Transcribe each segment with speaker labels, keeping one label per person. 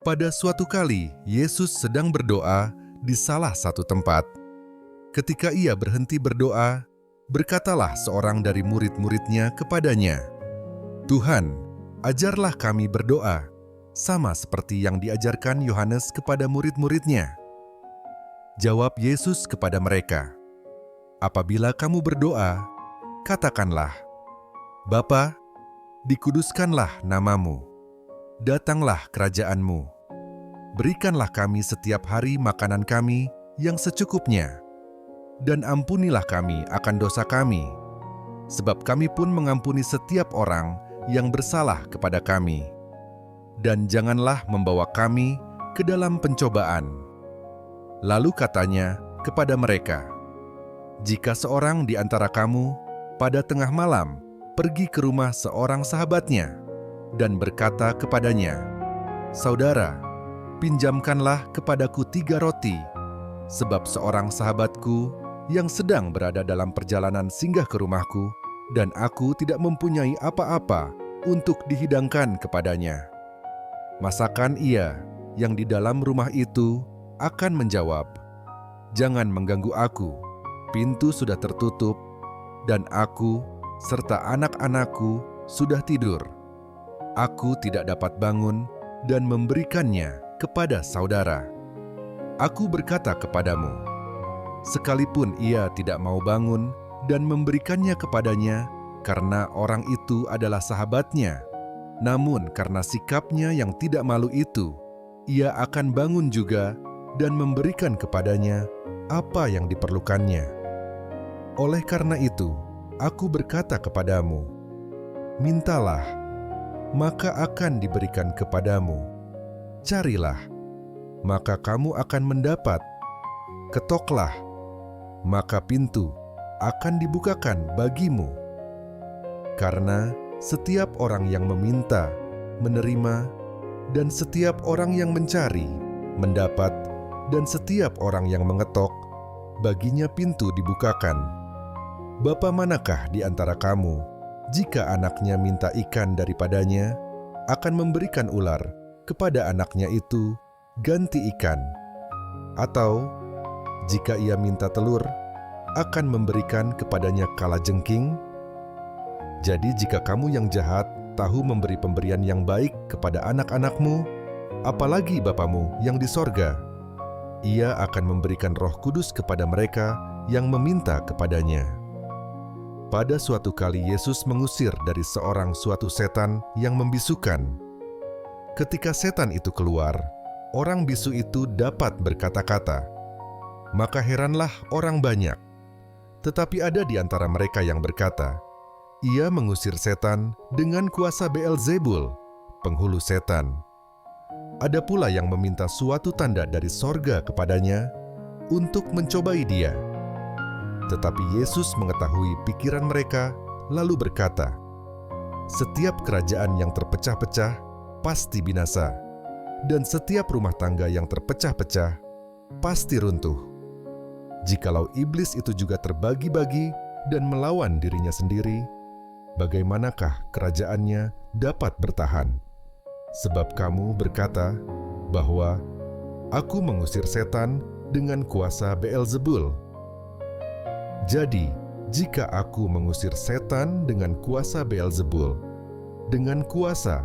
Speaker 1: Pada suatu kali, Yesus sedang berdoa di salah satu tempat. Ketika ia berhenti berdoa, berkatalah seorang dari murid-muridnya kepadanya, "Tuhan, ajarlah kami berdoa, sama seperti yang diajarkan Yohanes kepada murid-muridnya." Jawab Yesus kepada mereka, "Apabila kamu berdoa, katakanlah, Bapa, dikuduskanlah namamu, datanglah kerajaanmu. Berikanlah kami setiap hari makanan kami yang secukupnya, dan ampunilah kami akan dosa kami, sebab kami pun mengampuni setiap orang yang bersalah kepada kami. Dan janganlah membawa kami ke dalam pencobaan." Lalu katanya kepada mereka, "Jika seorang di antara kamu pada tengah malam pergi ke rumah seorang sahabatnya dan berkata kepadanya, 'Saudara, pinjamkanlah kepadaku 3 roti, sebab seorang sahabatku yang sedang berada dalam perjalanan singgah ke rumahku, dan aku tidak mempunyai apa-apa untuk dihidangkan kepadanya.' Masakan ia yang di dalam rumah itu akan menjawab, 'Jangan mengganggu aku, pintu sudah tertutup, dan aku serta anak-anakku sudah tidur. Aku tidak dapat bangun dan memberikannya kepada saudara.' Aku berkata kepadamu, sekalipun ia tidak mau bangun dan memberikannya kepadanya karena orang itu adalah sahabatnya, namun karena sikapnya yang tidak malu itu, ia akan bangun juga dan memberikan kepadanya apa yang diperlukannya. Oleh karena itu, aku berkata kepadamu, mintalah, maka akan diberikan kepadamu. Carilah, maka kamu akan mendapat. Ketoklah, maka pintu akan dibukakan bagimu. Karena setiap orang yang meminta, menerima, dan setiap orang yang mencari, mendapat, dan setiap orang yang mengetok, baginya pintu dibukakan. Bapa manakah di antara kamu, jika anaknya minta ikan daripadanya, akan memberikan ular kepada anaknya itu ganti ikan? Atau jika ia minta telur, akan memberikan kepadanya kalajengking? Jadi jika kamu yang jahat tahu memberi pemberian yang baik kepada anak-anakmu, apalagi Bapamu yang di sorga, ia akan memberikan Roh Kudus kepada mereka yang meminta kepadanya." Pada suatu kali Yesus mengusir dari seorang suatu setan yang membisukan. Ketika setan itu keluar, orang bisu itu dapat berkata-kata. Maka heranlah orang banyak. Tetapi ada di antara mereka yang berkata, "Ia mengusir setan dengan kuasa Beelzebul, penghulu setan." Ada pula yang meminta suatu tanda dari sorga kepadanya untuk mencobai dia. Tetapi Yesus mengetahui pikiran mereka, lalu berkata, "Setiap kerajaan yang terpecah-pecah pasti binasa, dan setiap rumah tangga yang terpecah-pecah pasti runtuh. Jikalau iblis itu juga terbagi-bagi dan melawan dirinya sendiri, bagaimanakah kerajaannya dapat bertahan? Sebab kamu berkata bahwa aku mengusir setan dengan kuasa Beelzebul. Jadi, jika aku mengusir setan dengan kuasa Beelzebul, dengan kuasa,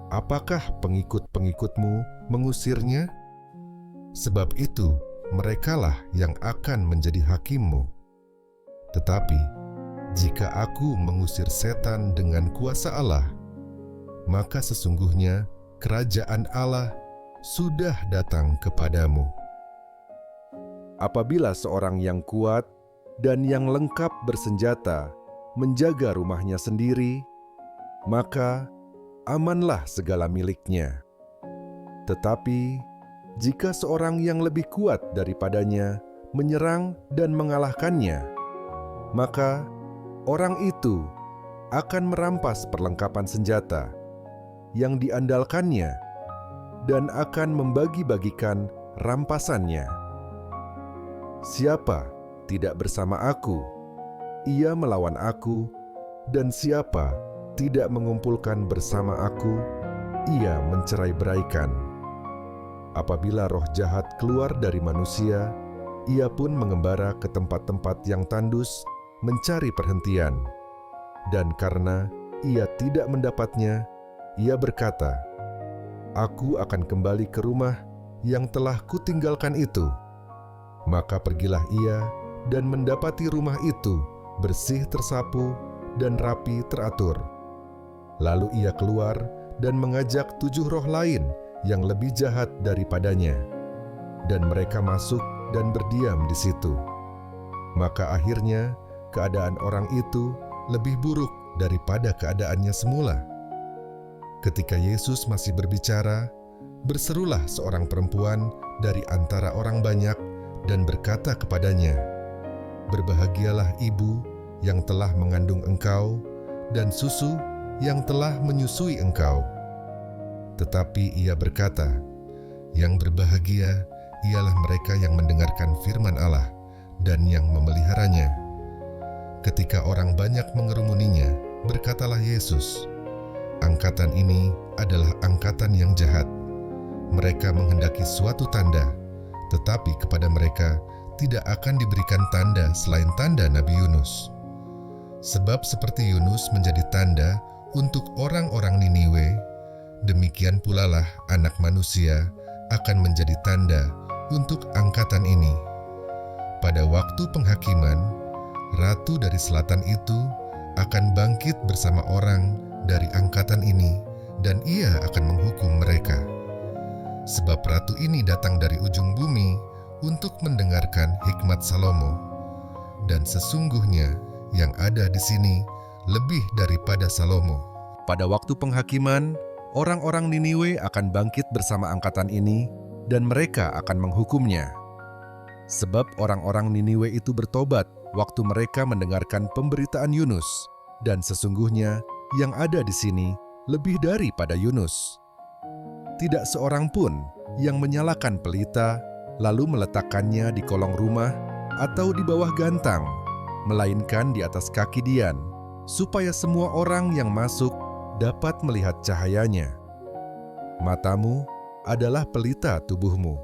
Speaker 1: apakah pengikut-pengikutmu mengusirnya? Sebab itu, merekalah yang akan menjadi hakimmu. Tetapi, jika aku mengusir setan dengan kuasa Allah, maka sesungguhnya kerajaan Allah sudah datang kepadamu. Apabila seorang yang kuat dan yang lengkap bersenjata menjaga rumahnya sendiri, maka amanlah segala miliknya. Tetapi jika seorang yang lebih kuat daripadanya menyerang dan mengalahkannya, maka orang itu akan merampas perlengkapan senjata yang diandalkannya dan akan membagi-bagikan rampasannya. Siapa tidak bersama aku, ia melawan aku, dan siapa tidak mengumpulkan bersama aku, ia mencerai-beraikan. Apabila roh jahat keluar dari manusia, ia pun mengembara ke tempat-tempat yang tandus mencari perhentian. Dan karena ia tidak mendapatnya, ia berkata, "Aku akan kembali ke rumah yang telah kutinggalkan itu." Maka pergilah ia dan mendapati rumah itu bersih tersapu dan rapi teratur. Lalu ia keluar dan mengajak 7 roh lain yang lebih jahat daripadanya. Dan mereka masuk dan berdiam di situ. Maka akhirnya keadaan orang itu lebih buruk daripada keadaannya semula. Ketika Yesus masih berbicara, berserulah seorang perempuan dari antara orang banyak dan berkata kepadanya, "Berbahagialah ibu yang telah mengandung engkau dan susu yang telah menyusui engkau." Tetapi ia berkata, "Yang berbahagia ialah mereka yang mendengarkan firman Allah dan yang memeliharanya." Ketika orang banyak mengerumuninya, berkatalah Yesus, "Angkatan ini adalah angkatan yang jahat. Mereka menghendaki suatu tanda, tetapi kepada mereka tidak akan diberikan tanda selain tanda Nabi Yunus. Sebab seperti Yunus menjadi tanda untuk orang-orang Niniwe, demikian pula lah Anak Manusia akan menjadi tanda untuk angkatan ini. Pada waktu penghakiman, Ratu dari Selatan itu akan bangkit bersama orang dari angkatan ini, dan ia akan menghukum mereka. Sebab Ratu ini datang dari ujung bumi untuk mendengarkan hikmat Salomo, dan sesungguhnya yang ada di sini lebih daripada Salomo." Pada waktu penghakiman, orang-orang Niniwe akan bangkit bersama angkatan ini, dan mereka akan menghukumnya. Sebab orang-orang Niniwe itu bertobat waktu mereka mendengarkan pemberitaan Yunus, dan sesungguhnya yang ada di sini lebih daripada Yunus. Tidak seorang pun yang menyalakan pelita lalu meletakkannya di kolong rumah atau di bawah gantang, melainkan di atas kaki dian, supaya semua orang yang masuk dapat melihat cahayanya. Matamu adalah pelita tubuhmu.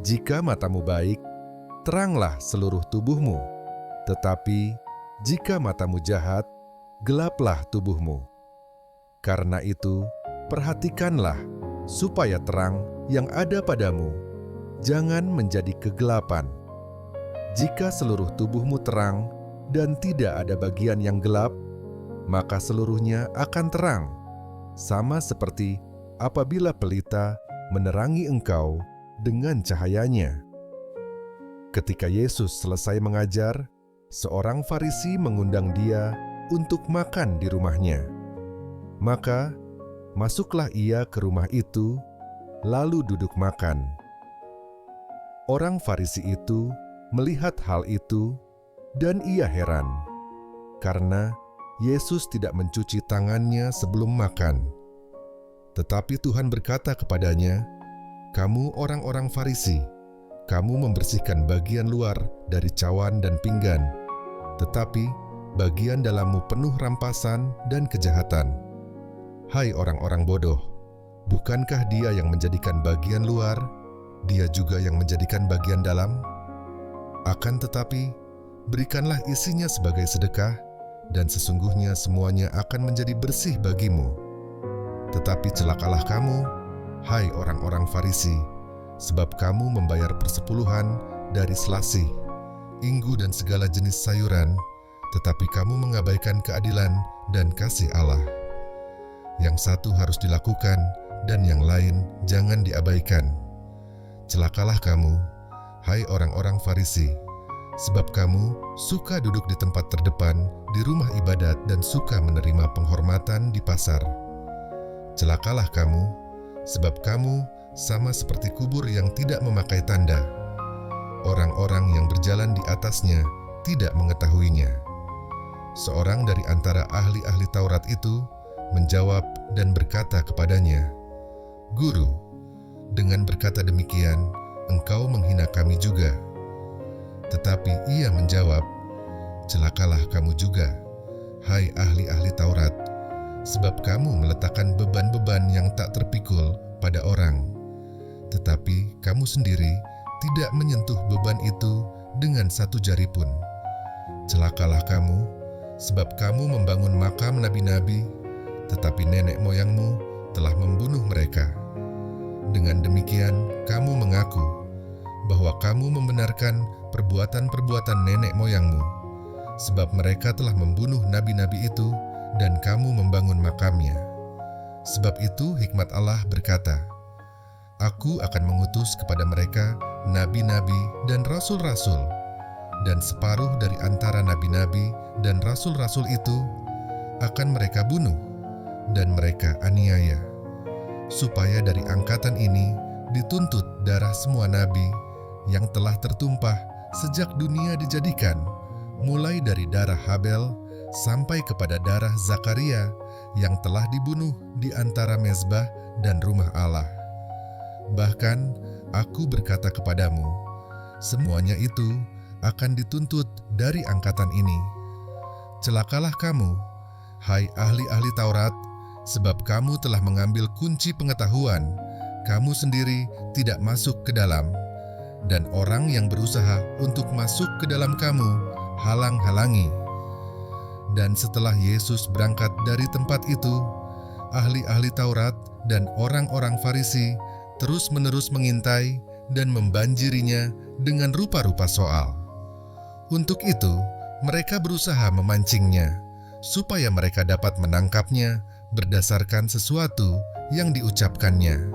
Speaker 1: Jika matamu baik, teranglah seluruh tubuhmu. Tetapi jika matamu jahat, gelaplah tubuhmu. Karena itu, perhatikanlah supaya terang yang ada padamu jangan menjadi kegelapan. Jika seluruh tubuhmu terang dan tidak ada bagian yang gelap, maka seluruhnya akan terang, sama seperti apabila pelita menerangi engkau dengan cahayanya. Ketika Yesus selesai mengajar, seorang Farisi mengundang dia untuk makan di rumahnya. Maka masuklah ia ke rumah itu, lalu duduk makan. Orang Farisi itu melihat hal itu, dan ia heran, karena Yesus tidak mencuci tangannya sebelum makan. Tetapi Tuhan berkata kepadanya, "Kamu orang-orang Farisi, kamu membersihkan bagian luar dari cawan dan pinggan, tetapi bagian dalammu penuh rampasan dan kejahatan. Hai orang-orang bodoh, bukankah Dia yang menjadikan bagian luar, Dia juga yang menjadikan bagian dalam? Akan tetapi, berikanlah isinya sebagai sedekah, dan sesungguhnya semuanya akan menjadi bersih bagimu. Tetapi celakalah kamu, hai orang-orang Farisi, sebab kamu membayar persepuluhan dari selasih, inggu dan segala jenis sayuran, tetapi kamu mengabaikan keadilan dan kasih Allah. Yang satu harus dilakukan, dan yang lain jangan diabaikan. Celakalah kamu, hai orang-orang Farisi, sebab kamu suka duduk di tempat terdepan di rumah ibadat dan suka menerima penghormatan di pasar. Celakalah kamu, sebab kamu sama seperti kubur yang tidak memakai tanda. Orang-orang yang berjalan di atasnya tidak mengetahuinya." Seorang dari antara ahli-ahli Taurat itu menjawab dan berkata kepadanya, "Guru, dengan berkata demikian, engkau menghina kami juga." Tetapi ia menjawab, "Celakalah kamu juga, hai ahli-ahli Taurat, sebab kamu meletakkan beban-beban yang tak terpikul pada orang, tetapi kamu sendiri tidak menyentuh beban itu dengan satu jari pun. Celakalah kamu, sebab kamu membangun makam nabi-nabi, tetapi nenek moyangmu telah membunuh mereka. Dengan demikian, kamu mengaku bahwa kamu membenarkan perbuatan-perbuatan nenek moyangmu, sebab mereka telah membunuh nabi-nabi itu dan kamu membangun makamnya. Sebab itu hikmat Allah berkata, Aku akan mengutus kepada mereka nabi-nabi dan rasul-rasul, dan separuh dari antara nabi-nabi dan rasul-rasul itu akan mereka bunuh dan mereka aniaya, supaya dari angkatan ini dituntut darah semua nabi yang telah tertumpah sejak dunia dijadikan, mulai dari darah Habel sampai kepada darah Zakaria yang telah dibunuh di antara mezbah dan rumah Allah. Bahkan aku berkata kepadamu, semuanya itu akan dituntut dari angkatan ini. Celakalah kamu, hai ahli-ahli Taurat, sebab kamu telah mengambil kunci pengetahuan, kamu sendiri tidak masuk ke dalam, dan orang yang berusaha untuk masuk ke dalam kamu halang-halangi. Dan setelah Yesus berangkat dari tempat itu, ahli-ahli Taurat dan orang-orang Farisi terus-menerus mengintai dan membanjirinya dengan rupa-rupa soal. Untuk itu, mereka berusaha memancingnya, supaya mereka dapat menangkapnya berdasarkan sesuatu yang diucapkannya.